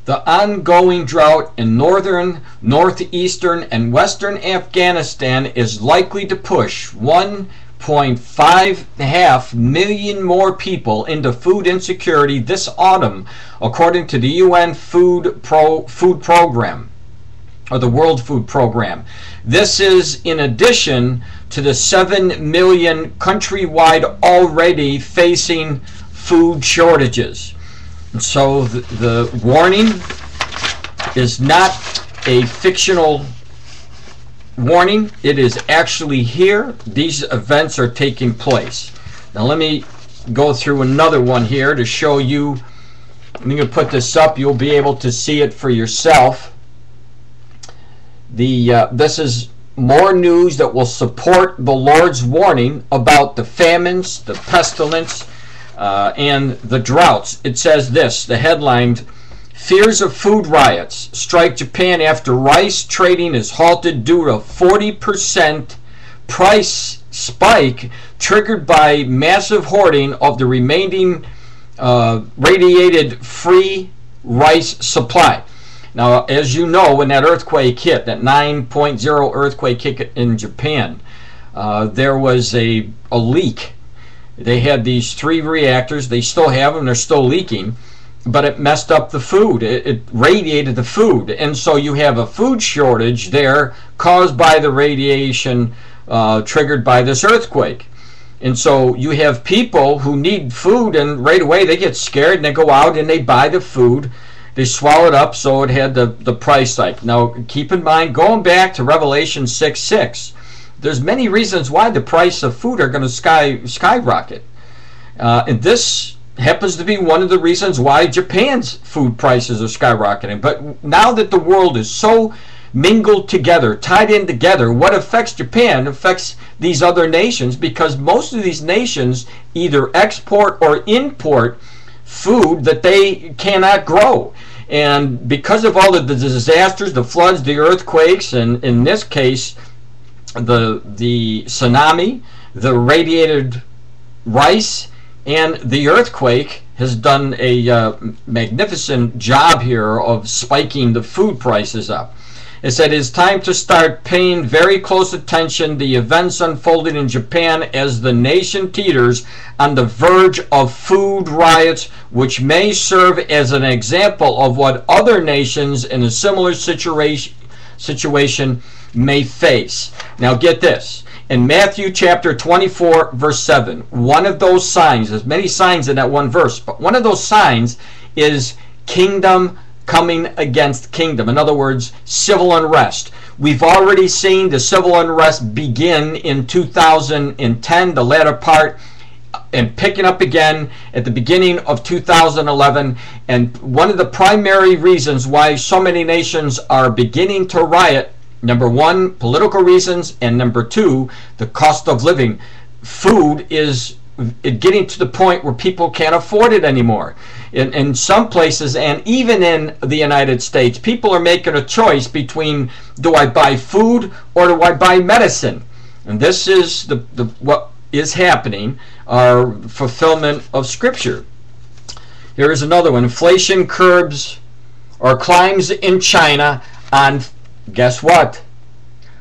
The ongoing drought in northern, northeastern, and western Afghanistan is likely to push 1.5 million more people into food insecurity this autumn, according to the UN Food Program, or the World Food Program. This is in addition to the 7 million countrywide already facing food shortages. And so the warning is not a fictional warning. It is actually here. These events are taking place. Now let me go through another one here to show you. I'm going to put this up. You'll be able to see it for yourself. This is more news that will support the Lord's warning about the famines, the pestilence, and the droughts. It says this, the headline, fears of food riots strike Japan after rice trading is halted due to 40% price spike triggered by massive hoarding of the remaining radiated free rice supply. Now, as you know, when that earthquake hit, that 9.0 earthquake hit in Japan, there was a leak. They had these 3 reactors. They still have them. They're still leaking. But it messed up the food. It radiated the food. And so you have a food shortage there caused by the radiation triggered by this earthquake. And so you have people who need food, and right away they get scared and they go out and they buy the food. They swallow it up, so it had the price hike. Now, keep in mind, going back to Revelation 6:6, there's many reasons why the price of food are going to skyrocket. And this happens to be one of the reasons why Japan's food prices are skyrocketing. But now that the world is so mingled together, tied in together, what affects Japan affects these other nations, because most of these nations either export or import food that they cannot grow. And because of all of the disasters, the floods, the earthquakes, and in this case the tsunami, the radiated rice, and the earthquake has done a magnificent job here of spiking the food prices up. It said it's time to start paying very close attention to the events unfolding in Japan as the nation teeters on the verge of food riots, which may serve as an example of what other nations in a similar situation may face. Now get this. In Matthew chapter 24, verse 7, one of those signs, there's many signs in that one verse, but one of those signs is kingdom coming against kingdom. In other words, civil unrest. We've already seen the civil unrest begin in 2010, the latter part, and picking up again at the beginning of 2011. And one of the primary reasons why so many nations are beginning to riot, number one, political reasons, and number two, the cost of living. Food is getting to the point where people can't afford it anymore. In some places, and even in the United States, people are making a choice between, do I buy food or do I buy medicine? And this is what is happening, our fulfillment of Scripture. Here is another one. Inflation curbs or climbs in China on, guess what?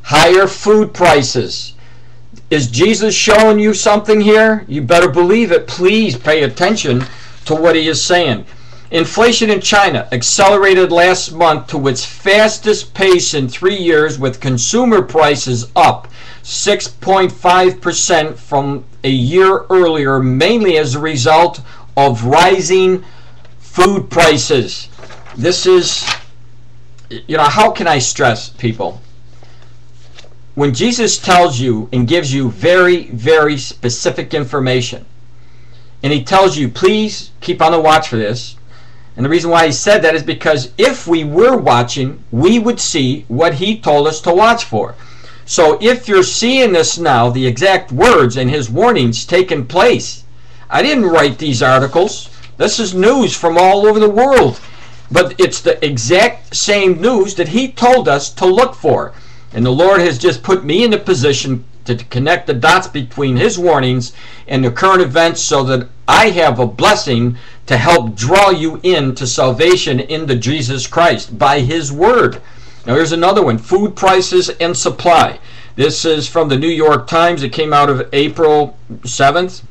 Higher food prices. Is Jesus showing you something here? You better believe it. Please pay attention to what he is saying. Inflation in China accelerated last month to its fastest pace in 3 years, with consumer prices up 6.5% from a year earlier, mainly as a result of rising food prices. This is, how can I stress, people? When Jesus tells you and gives you very, very specific information, and he tells you, please keep on the watch for this. And the reason why he said that is because if we were watching, we would see what he told us to watch for. So if you're seeing this now, the exact words and his warnings taking place, I didn't write these articles. This is news from all over the world. But it's the exact same news that he told us to look for. And the Lord has just put me in a position to connect the dots between his warnings and the current events so that I have a blessing to help draw you into salvation into Jesus Christ by His Word. Now here's another one, food prices and supply. This is from the New York Times. It came out of April 7th.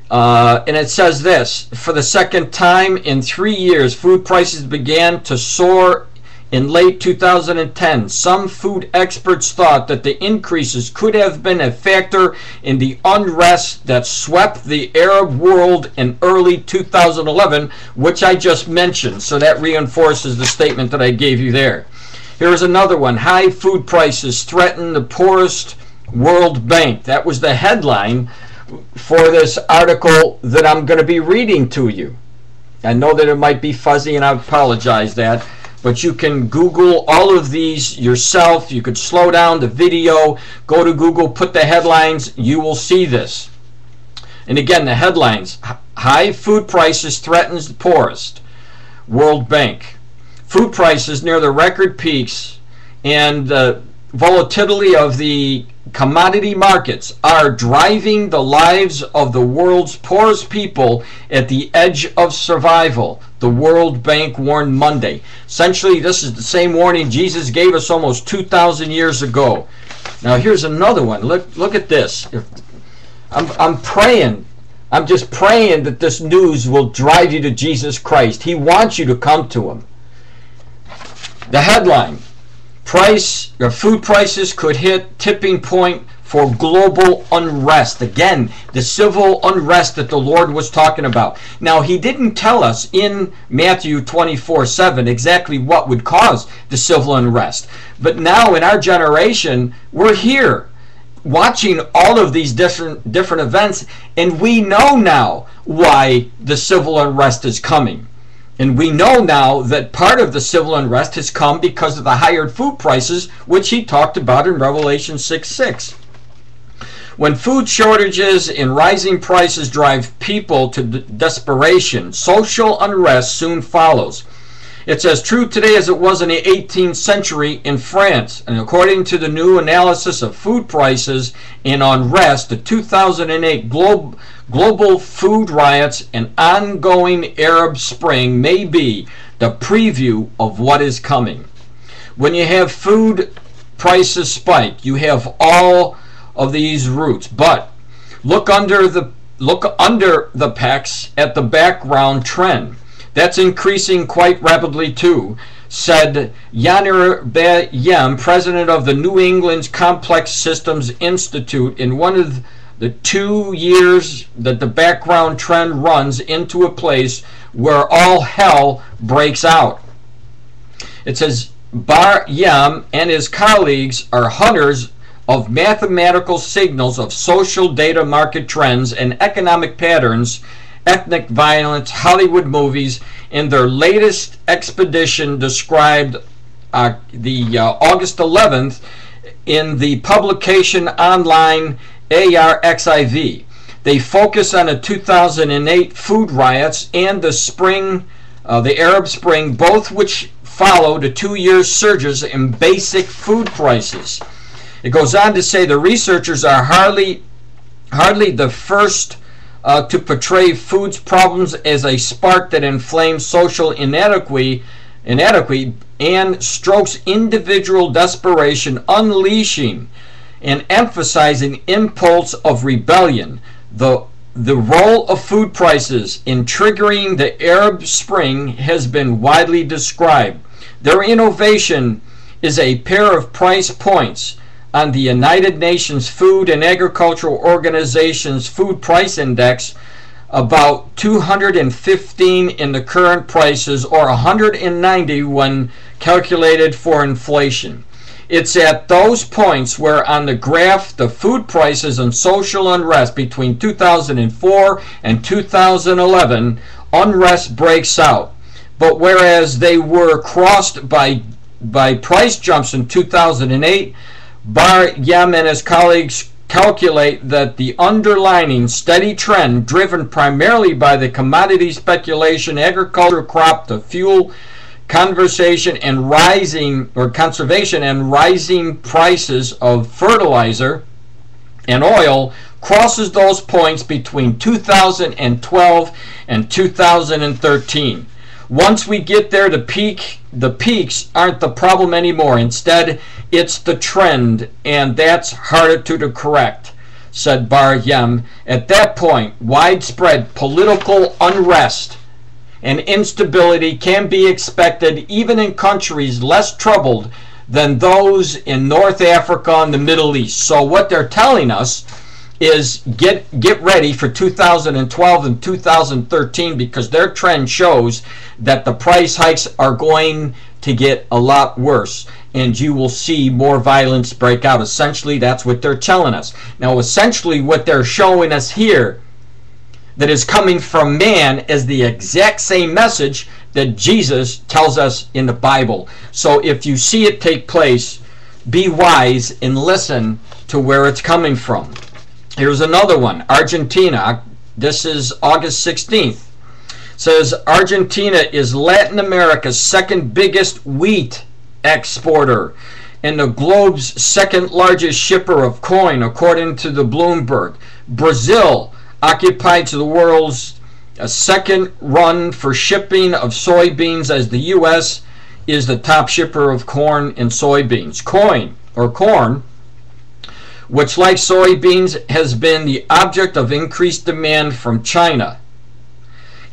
And it says this: for the second time in 3 years, food prices began to soar in late 2010. Some food experts thought that the increases could have been a factor in the unrest that swept the Arab world in early 2011, which I just mentioned. So that reinforces the statement that I gave you there. Here's another one. High food prices threaten the poorest World Bank. That was the headline for this article that I'm going to be reading to you. I know that it might be fuzzy, and I apologize that, but you can Google all of these yourself. You could slow down the video, go to Google, put the headlines, you will see this. And again, the headlines: high food prices threatens the poorest, World Bank. Food prices near the record peaks and the volatility of the commodity markets are driving the lives of the world's poorest people at the edge of survival, the World Bank warned Monday. Essentially, this is the same warning Jesus gave us almost 2,000 years ago. Now, here's another one. Look at this. I'm praying. I'm just praying that this news will drive you to Jesus Christ. He wants you to come to Him. The headline: food prices could hit tipping point for global unrest. Again, the civil unrest that the Lord was talking about. Now, He didn't tell us in Matthew 24:7 exactly what would cause the civil unrest. But now in our generation, we're here watching all of these different events, and we know now why the civil unrest is coming. And we know now that part of the civil unrest has come because of the higher food prices, which He talked about in Revelation 6:6. When food shortages and rising prices drive people to desperation, social unrest soon follows. It's as true today as it was in the 18th century in France. And according to the new analysis of food prices and unrest, the 2008 global food riots and ongoing Arab Spring may be the preview of what is coming. When you have food prices spike, you have all of these roots. But look under the pecs at the background trend. That's increasing quite rapidly too, said Yanir Bayem, president of the New England Complex Systems Institute. In one of the 2 years that the background trend runs into a place where all hell breaks out. It says Bayem and his colleagues are hunters of mathematical signals of social data, market trends, and economic patterns, ethnic violence, Hollywood movies. In their latest expedition described August 11th in the publication online ARXIV. They focus on the 2008 food riots and the Arab Spring, both which followed the 2-year surges in basic food prices. It goes on to say the researchers are hardly the first to portray food's problems as a spark that inflames social inadequacy and strokes individual desperation, unleashing and emphasizing impulse of rebellion. The role of food prices in triggering the Arab Spring has been widely described. Their innovation is a pair of price points on the United Nations Food and Agricultural Organization's Food Price Index, about 215 in the current prices, or 190 when calculated for inflation. It's at those points where on the graph the food prices and social unrest between 2004 and 2011 unrest breaks out. But whereas they were crossed by price jumps in 2008, Bayem and his colleagues calculate that the underlying steady trend, driven primarily by the commodity speculation, agricultural crop to fuel conservation and rising prices of fertilizer and oil, crosses those points between 2012 and 2013. Once we get there, the peaks aren't the problem anymore. Instead, it's the trend, and that's harder to correct, said Bar Yem. At that point, widespread political unrest and instability can be expected even in countries less troubled than those in North Africa and the Middle East. So what they're telling us is get ready for 2012 and 2013, because their trend shows that the price hikes are going to get a lot worse, and you will see more violence break out. Essentially, that's what they're telling us. Now, essentially, what they're showing us here that is coming from man is the exact same message that Jesus tells us in the Bible. So if you see it take place, be wise and listen to where it's coming from. Here's another one. Argentina. This is August 16th. Says Argentina is Latin America's second biggest wheat exporter and the globe's second largest shipper of corn, according to the Bloomberg. Brazil occupies the world's second run for shipping of soybeans, as the U.S. is the top shipper of corn and soybeans. Corn, which like soybeans has been the object of increased demand from China,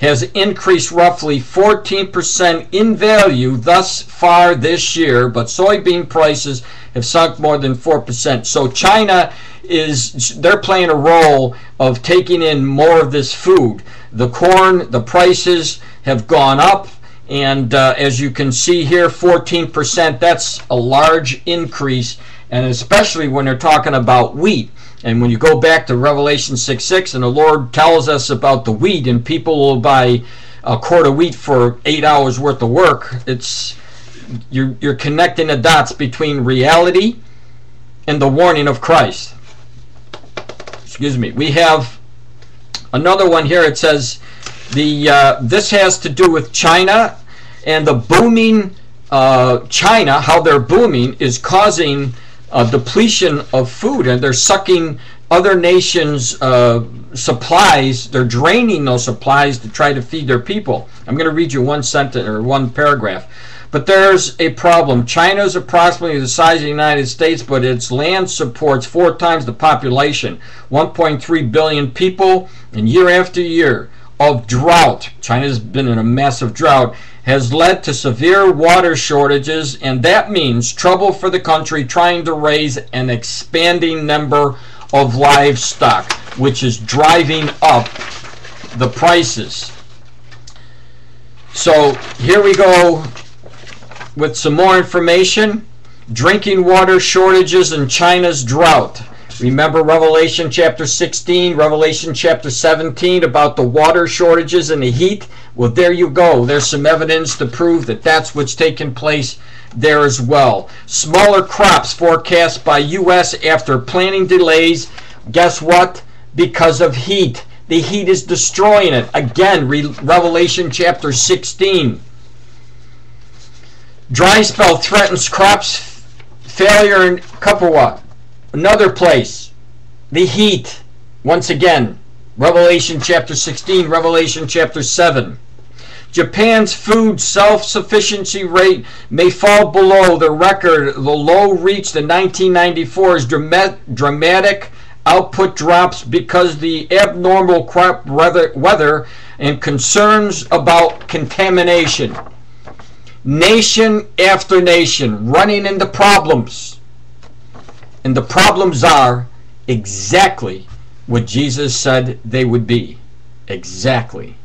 has increased roughly 14% in value thus far this year, but soybean prices have sunk more than 4%. So China they're playing a role of taking in more of this food. The corn, the prices have gone up, and as you can see here, 14%, that's a large increase, and especially when they're talking about wheat. And when you go back to Revelation 6:6, and the Lord tells us about the wheat, and people will buy a quart of wheat for 8 hours worth of work, you're connecting the dots between reality and the warning of Christ. Excuse me. We have another one here. It says this has to do with China, and the booming China, how they're booming is causing a depletion of food, and they're sucking other nations' supplies. They're draining those supplies to try to feed their people. I'm going to read you one sentence or one paragraph. But there's a problem. China is approximately the size of the United States, but its land supports 4 times the population, 1.3 billion people, and year after year of drought, China's been in a massive drought, has led to severe water shortages, and that means trouble for the country trying to raise an expanding number of livestock, which is driving up the prices. So here we go with some more information. Drinking water shortages and China's drought. Remember Revelation chapter 16, Revelation chapter 17 about the water shortages and the heat? Well, there you go. There's some evidence to prove that that's what's taking place there as well. Smaller crops forecast by U.S. after planting delays. Guess what? Because of heat. The heat is destroying it. Again, Revelation chapter 16. Dry spell threatens crops failure in Kapua. Another place, the heat. Once again, Revelation chapter 16, Revelation chapter 7. Japan's food self-sufficiency rate may fall below the record. The low reached in 1994's dramatic output drops because the abnormal crop weather and concerns about contamination. Nation after nation running into problems. And the problems are exactly what Jesus said they would be. Exactly.